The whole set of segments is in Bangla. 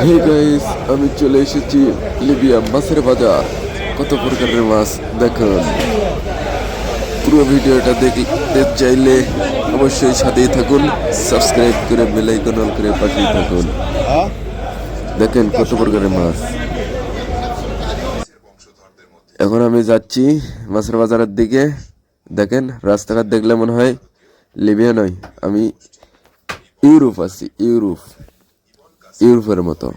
হে গাইস, আমি চলে এসেছি লিবিয়া মাছের বাজার। কত প্রকারের মাছ দেখুন। পুরো ভিডিওটা দেখতে চাইলে অবশ্যই সাথেই থাকুন, সাবস্ক্রাইব করে বেল আইকন অন করে পাশেই থাকুন। দেখেন কত প্রকারের মাছ। এখন আমি যাচ্ছি মাছের বাজারের দিকে। দেখেন রাস্তাঘাট দেখলে মনে হয় লিবিয়া নয়, আমি ইউরোপ আছি, ইউরোপের মতো।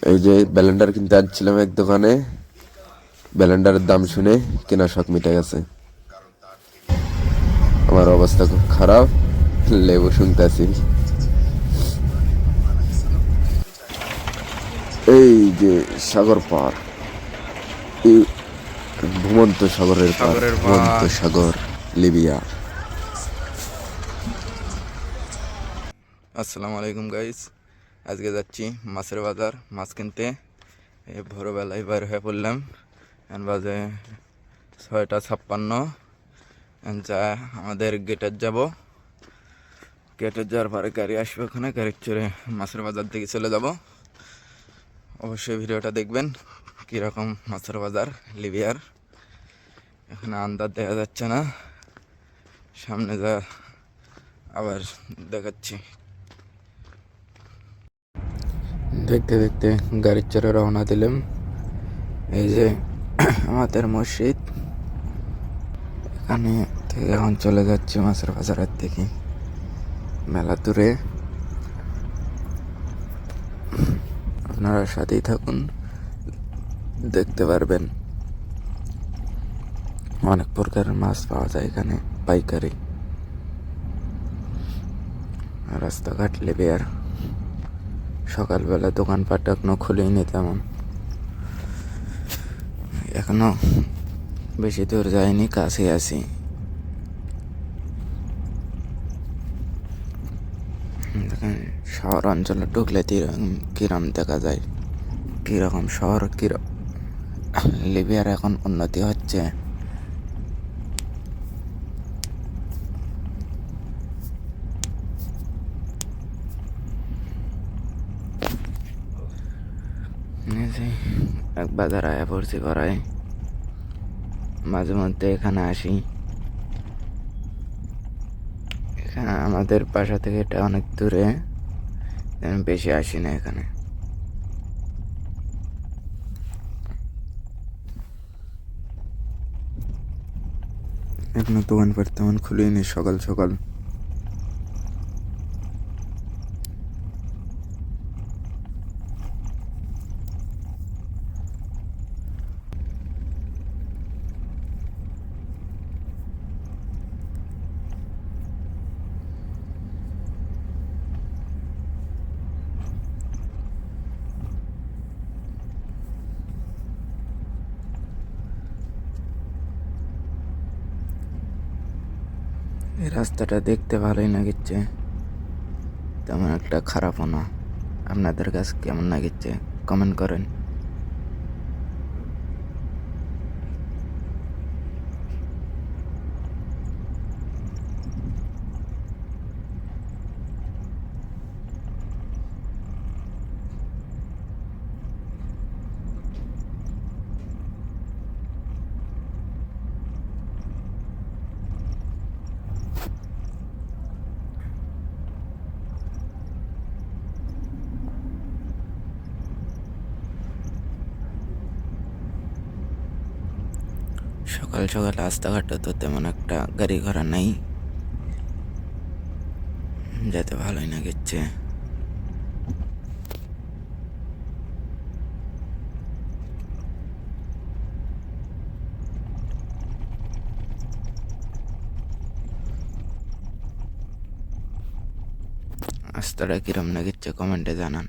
এই যে ব্যালেন্ডার কিনতে আসছিলাম এক দোকানে, ব্যালেন্ডারের দাম শুনে কেনা শখ মিটে গেছে। আমার অবস্থা খুব খারাপ, লেবু শুনতেছি। এই যে সাগর পার, ভূমন্ত সাগরের পার, ভূমন্ত সাগর লিবিয়া। আসসালামু আলাইকুম গাইস, আজকে যাচ্ছি মাছের বাজার মাছ কিনতে। এই ভোরবেলায় বের হয়ে পড়লাম। বাজে 6:56। যা আমাদের গেটের যাওয়ার পরে গাড়ি আসবে, ওখানে গাড়ি চড়ে মাছের বাজার দিকে চলে যাব। অবশ্যই ভিডিওটা দেখবেন কীরকম মাছের বাজার লিবিয়ার। এখানে আন্দাজ দেখা যাচ্ছে না, সামনে যা আবার দেখাচ্ছি। দেখতে দেখতে গাড়ির চড়ে রওনা দিলাম। এই যে আমাদের মসজিদ, এখানে থেকে এখন চলে যাচ্ছি মাছের বাজারের দিকে। মেলা দূরে, আপনারা সাথেই থাকুন, দেখতে পারবেন। অনেক প্রকারের মাছ পাওয়া যায় এখানে পাইকারি। রাস্তাঘাট লিবিয়ার, সকালবেলা দোকানপাট এখনো খুলেনি তেমন, এখনো বেশি দূর যায়নি, কাছে আছি। দেখেন শহর অঞ্চলে ঢুকলে কিরম দেখা যায়, কিরকম শহর, লিবিয়ার এখন উন্নতি হচ্ছে। এক বাজার আয়া পড়ছি করায়, মাঝে মধ্যে এখানে আসি। এখানে আমাদের বাসা থেকে এটা অনেক দূরে, আমি বেশি আসি না এখানে। এখনো দোকানপাট তেমন খুলিনি, সকাল সকাল। এই রাস্তাটা দেখতে ভালোই লাগিচ্ছে, তেমন একটা খারাপও না। আপনাদের কাছে কেমন লাগিচ্ছে কমেন্ট করেন। সকাল সকাল রাস্তাঘাটে তো তেমন একটা গাড়ি ঘোড়া নেই, যেতে ভালোই লাগিচ্ছে। রাস্তাটা কিরম লাগিচ্ছে কমেন্টে জানান।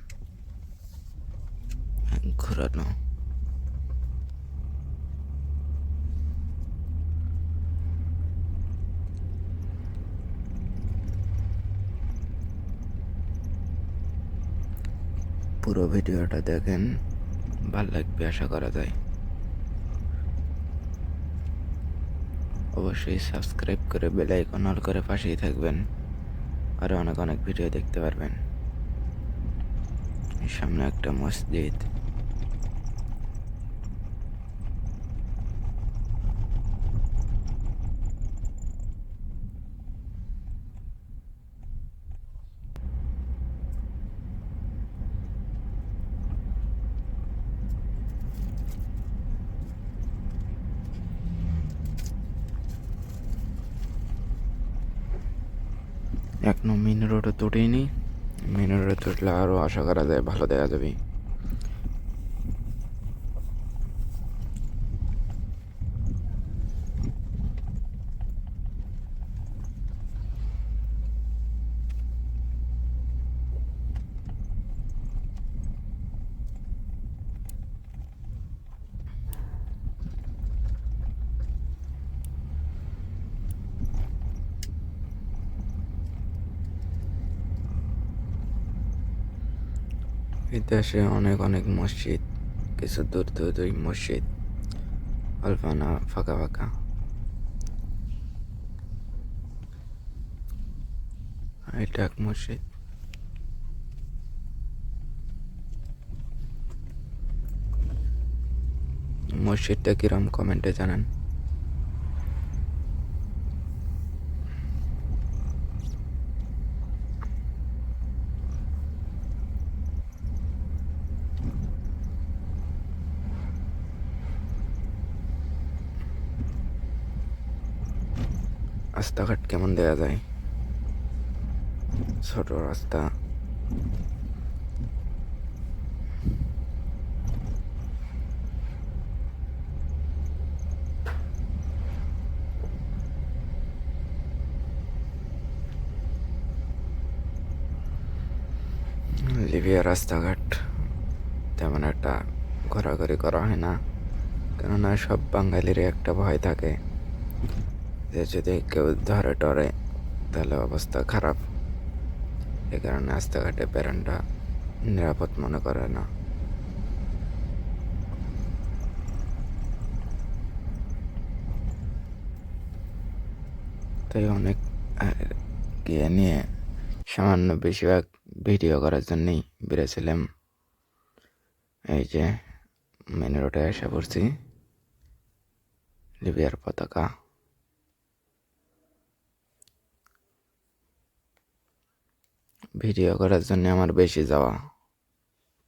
ঘোরানো পুরো ভিডিওটা দেখেন, ভাল লাগবে আশা করা যায়। অবশ্যই সাবস্ক্রাইব করে বেল আইকন অল করে পাশেই থাকবেন। আরও অনেক অনেক ভিডিও দেখতে পারবেন। সামনে একটা মসজিদ। এখনো মেন রোডে তুটিনি। মেন রোডে তুটলে আরও আশা করা যায় ভালো দেখা যাবে। ইতিহাসে অনেক অনেক মসজিদ, কিছু দূর দূর দুই মসজিদ, অল্প না ফাঁকা ফাঁকা। এটা এক মসজিদ। মসজিদটা কিরম কমেন্টে জানান। রাস্তাঘাট কেমন দেখা যায়, ছোট রাস্তা। লিবিয়ার রাস্তাঘাট তেমন একটা ঘোরাঘুরি করা হয় না, কেননা সব বাঙালিরই একটা ভয় থাকে যে যদি কেউ ধরে টরে তাহলে অবস্থা খারাপ। এ কারণে রাস্তাঘাটে বেরোনটা নিরাপদ মনে করে না। তাই অনেক গিয়ে নিয়ে সামান্য বেশিরভাগ ভিডিও করার জন্যই বেরোছিলাম। এই যে মেন রোডে এসে পড়ছি, লিবিয়ার পতাকা। ভিডিও করার জন্য আমার বেশি যাওয়া,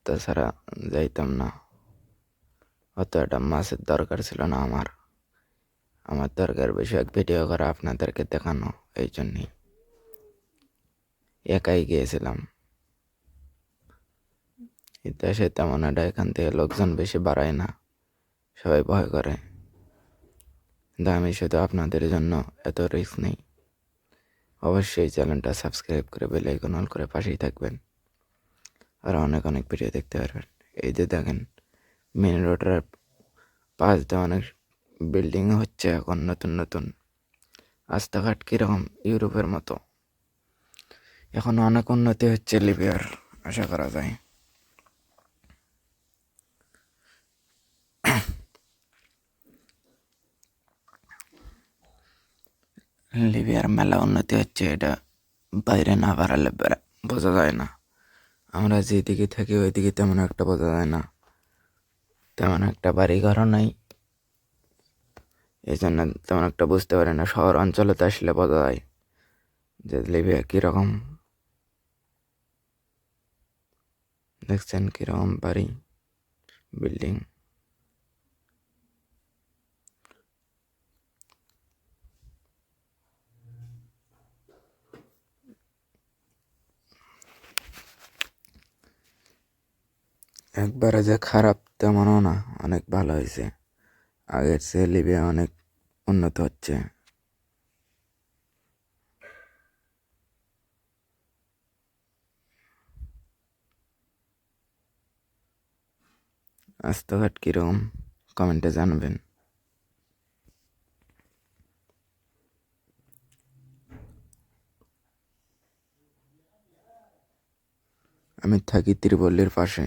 তাছাড়া যাইতাম না। অত একটা মাছের দরকার ছিল না আমার। আমার দরকার বেশিরভাগ ভিডিও করা, আপনাদেরকে দেখানো। এই জন্যই একাই গিয়েছিলাম। ইতিহাসে তেমন একটা এখান থেকে লোকজন বেশি বাড়ায় না, সবাই ভয় করে। কিন্তু আমি শুধু আপনাদের জন্য এত রিস্ক নেই। অবশ্যই চ্যানেলটা সাবস্ক্রাইব করে বেল আইকন অল করে পাশেই থাকবেন, আর অনেক অনেক ভিডিও দেখতে পারবেন। এই যে দেখেন মেন রোডের পাশ দিয়ে অনেক বিল্ডিং হচ্ছে এখন নতুন নতুন। রাস্তাঘাট কীরকম ইউরোপের মতো। এখন অনেক উন্নতি হচ্ছে লিবিয়ার, আশা করা যায়। লিবিয়ার মেলা উন্নতি হচ্ছে, এটা বাইরে না বাড়ালে বোঝা যায় না। আমরা যেদিকে থাকি ওইদিকে তেমন একটা বোঝা যায় না, তেমন একটা বাড়ি ঘরও নাই, এই জন্য তেমন একটা বুঝতে পারি না। শহর অঞ্চলেতে আসলে বোঝা যায় যে লিবিয়া কীরকম। দেখছেন কীরকম বাড়ি, বিল্ডিং। একবারে যে খারাপ তেমনও না, অনেক ভালো হয়েছে। আগের চেয়ে লিবিয়া অনেক উন্নত হচ্ছে। রাস্তাঘাট কীরকম কমেন্টে জানবেন। আমি থাকি ত্রিপল্লীর পাশে,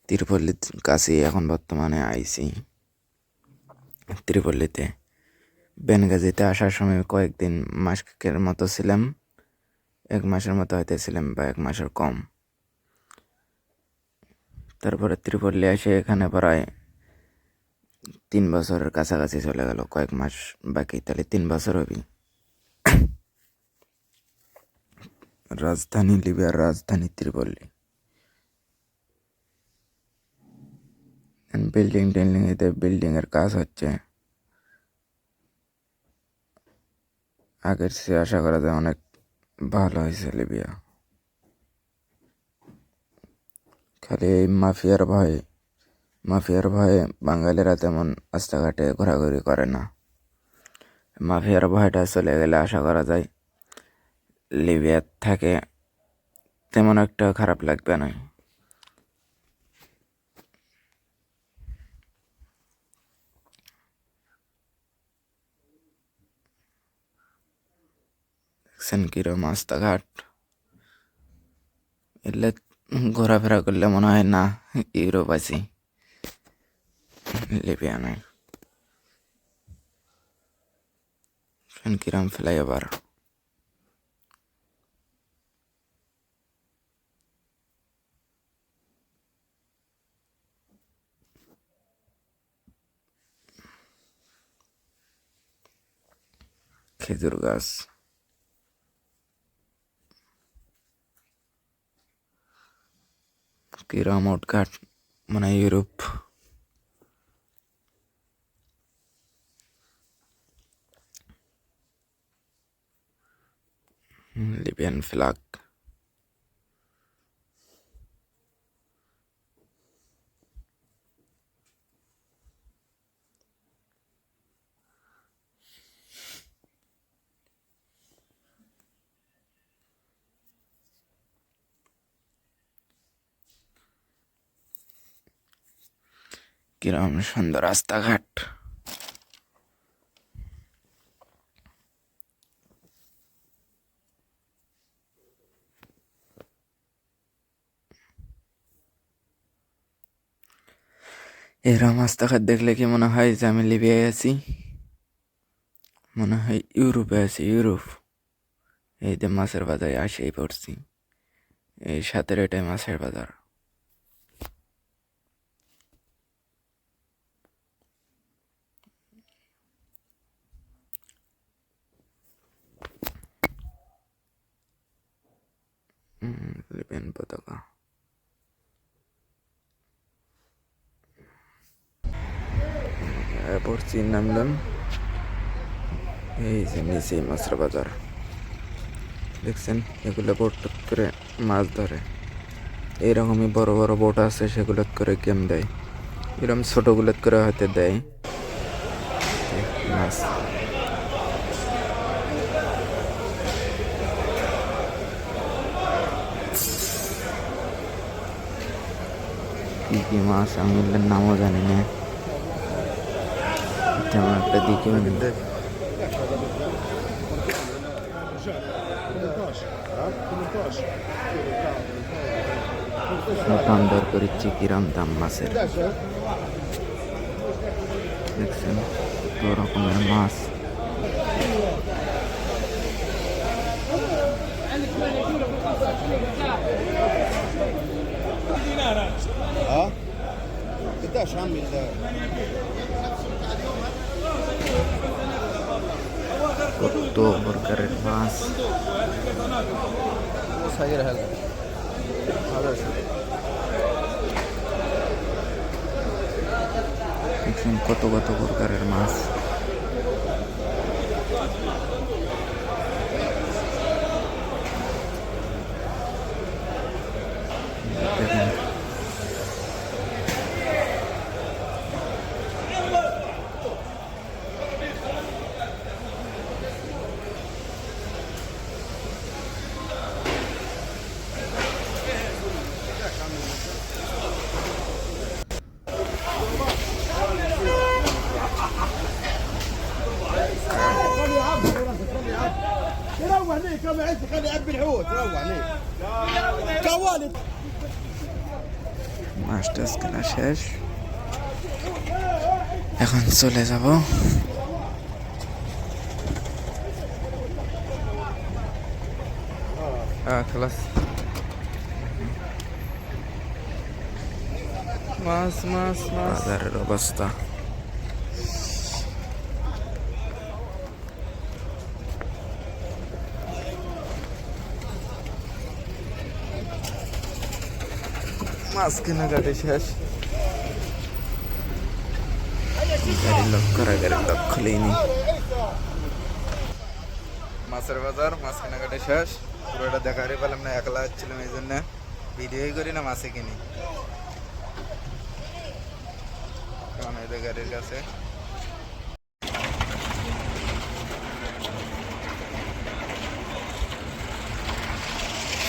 ত্রিপল্লীর কাছে এখন বর্তমানে আইছি। ত্রিপল্লীতে বেনগাজিতে আসার সময় কয়েকদিন মাসের মতো ছিলাম, 1 মাসের মতো হইতেছিলাম বা 1 মাসের কম। তারপরে ত্রিপল্লী এসে এখানে প্রায় 3 বছরের কাছাকাছি চলে গেল, কয়েক মাস বাকি, তাহলে 3 বছর হবি। রাজধানী লিবিয়ার রাজধানী ত্রিপল্লী। বিল্ডিং এর কাজ হচ্ছে। আগের চেয়ে আশা করা যায় অনেক ভালো হয়েছে লিবিয়া। খালি এই মাফিয়ার ভয়ে বাঙালিরা তেমন রাস্তাঘাটে ঘোরাঘুরি করে না। মাফিয়ার ভয়টা চলে গেলে আশা করা যায় লিবিয়ার থাকে তেমন একটা খারাপ লাগবে না। দেখছেন কিরম রাস্তাঘাট, এলে ঘোরাফেরা করলে মনে হয় না ইউরোপ আছি, লিবিয়া নয়। কিরম ফ্লাইওভার, খেজুর গাছ, কিরম উটঘাট, মানে ইউরোপ। লিবিয়ান ফ্ল্যাগ, কিরম সুন্দর রাস্তাঘাট। এরম রাস্তাঘাট দেখলে কি মনে হয় যে আমি লিবিয়ায় আছি? মনে হয় ইউরোপে আছি, ইউরোপ। এই যে মাছের বাজারে আসেই পড়ছি, এই 17টায় মাছের বাজার। লিবিয়ান পতাকা। পড়ছি, নামলাম, এই যে নিচেই মাছের বাজার। দেখছেন এগুলো বোট করে মাছ ধরে, এইরকমই বড় বড় বোট আছে, সেগুলো করে গেম দেয়। এরকম ছোটগুলো করে হয়তো দেয় মাছ। কি কি মাছ আমি এগুলোর নামও জানি না, তেমন একটা দিকে দাম দর করেছি, কিরম দাম মাছের। দেখছেন কত রকমের মাছ। কত প্রকারের মাছ। দেখছেন কত কত প্রকারের মাছ। দেখেন روح هنيك كم عز خلي ابي الحوت روح هنيك كوالد মাছ টাছ কেনা শেষ, এখন চলে যাব। খালাস। মাছ মাছ মাছ। বাজারের অবস্থা মাছ কেনাকাটি শেষ। গাড়ি লক করা, গাড়ি লক খুলেনি। মাছের বাজার, মাছ কেনাকাটি শেষ। পুরোটা দেখারই পেলাম না, একলা হচ্ছিলাম, এই জন্য ভিডিওই করি না, মাছে কিনি। কারণ এই যে গাড়ির কাছে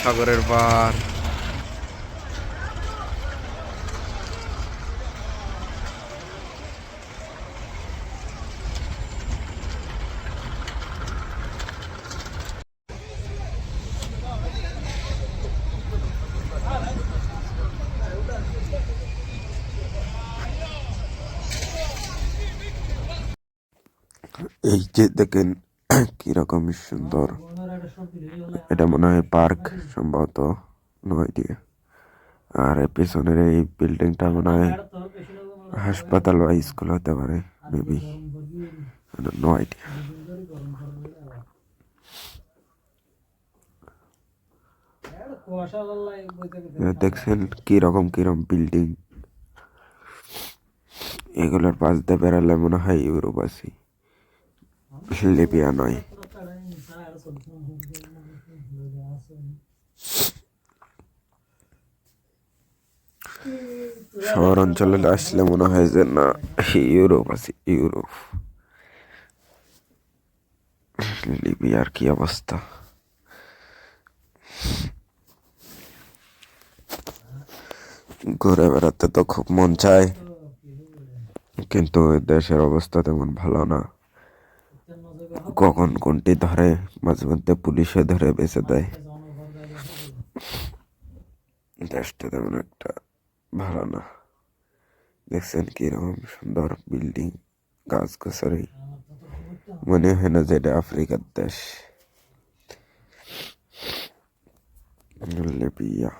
সাগরের পার। এই যে দেখেন কিরকম সুন্দর, এটা মনে হয় পার্ক, সম্ভবত নো আইডিয়া। আর এর পেছনের এই বিল্ডিংটা মনে হয় হাসপাতাল বা স্কুল হতে পারে, মেবি, নো আইডিয়া। দেখছেন কিরকম কিরকম বিল্ডিং, এগুলোর পাশ দিয়ে বেড়ালে মনে হয় ইউরোপ আছি, লিবিয়া নয়। শহর অঞ্চলে আসলে মনে হয় যে না ইউরোপ আছি, ইউরোপ। লিবিয়ার কি অবস্থা! ঘুরে বেড়াতে তো খুব মন চায়, কিন্তু দেশের অবস্থা তেমন ভালো না। কখন কোনটি ধরে, মাঝে মধ্যে পুলিশে ধরে বেঁচে দেয়। দেশটা তেমন একটা ভালো না। দেখছেন কিরকম সুন্দর বিল্ডিং, গাছ গাছারি, মনে হয় না যে এটা আফ্রিকার দেশ। লিবিয়া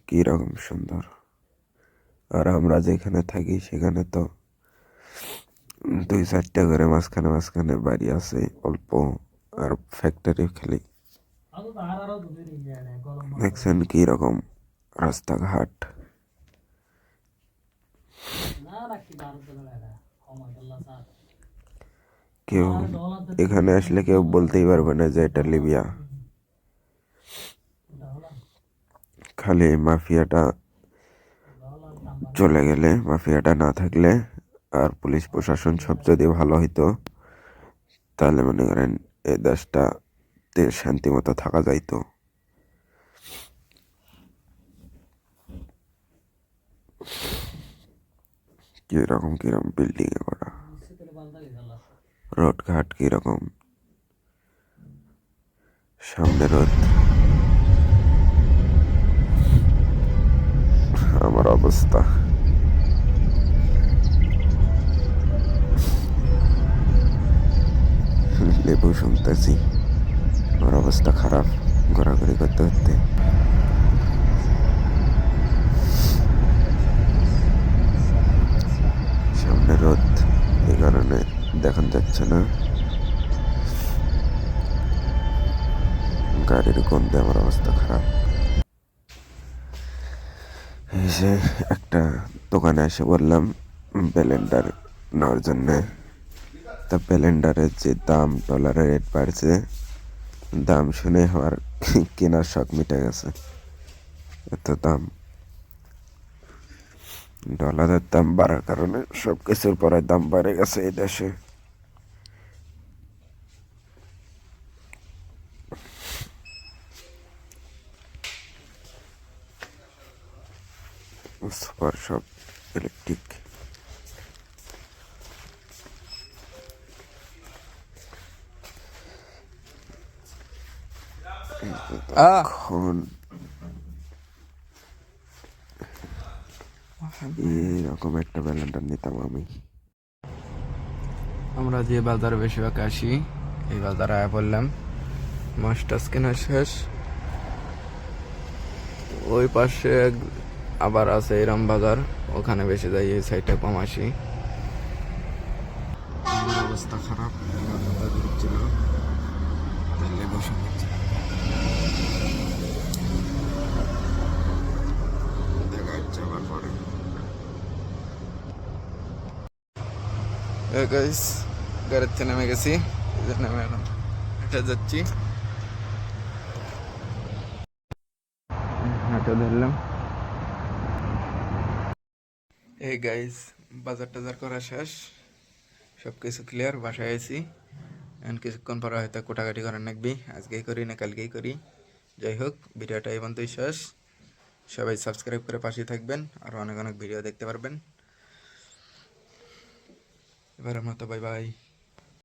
কিরকম সুন্দর। আর আমরা যেখানে থাকি সেখানে তো 2-4টা করে মাঝখানে মাঝখানে বাড়ি আছে অল্প, আর ফ্যাক্টরি খালি। দেখছেন কিরকম রাস্তাঘাট। কেউ এখানে আসলে কেউ বলতেই পারবে না যে এটা লিবিয়া। খালি মাফিয়াটা চলে গেলে, মাফিয়াটা না থাকলে, আর পুলিশ প্রশাসন সব যদি ভালো হইতো, তাহলে মনে করেন এই দেশটাতে শান্তি মতো থাকা যাইতো। কিরকম কিরকম বিল্ডিং এ করা, রোড ঘাট কিরকম, সামনে রোদ। আমার অবস্থা লেবু শুনতেছি, আমার অবস্থা খারাপ ঘোরাঘুরি করতে করতে। সামনে রোদ, এই কারণে দেখান যাচ্ছে না। গাড়ির গন্ধে আমার অবস্থা খারাপ। এই যে একটা দোকানে এসে বললাম ব্লেন্ডার নেওয়ার জন্যে, তা ব্লেন্ডারের যে দাম, ডলারের রেট বাড়ছে, দাম শুনে আমার কেনার শখ মিটে গেছে। এত দাম, ডলারের দাম বাড়ার কারণে সব কিছুর পরে দাম বেড়ে গেছে এই দেশে। সুপার সব ইলেকট্রিক। এখন এরকম একটা ব্যালেন্ডার নিতাম আমি। আমরা যে বাজারে বেশিরভাগ আসি, এই বাজারে আয়া পড়লাম। মাছ টাছ কেনা শেষ। ওই পাশে আবার আছে এরম বাজার, ওখানে বেশি যাই, এই সাইডটা কম আসি। আমার অবস্থা খারাপ, ছিল তাহলে বসে পড়ছে। দেখা হচ্ছে আবার পরে। গাইস গাড়ির থেকে নেমে গেছি, এই জন্য আমি এখন হেঁটে যাচ্ছি। হাঁটা ধরলাম। এই গাইস বাজার টাজার করা শেষ, সব কিছু ক্লিয়ার, বাসায় আছি। এখন কিছুক্ষণ পরে হয়তো কোটাকাটি করার নাকবি, আজকেই করি না কালকেই করি। যাই হোক, ভিডিওটা এই পর্যন্তই শেষ। সবাই সাবস্ক্রাইব করে পাশে থাকবেন, আর অনেক অনেক ভিডিও দেখতে পারবেন। এবারের মতো বাই বাই।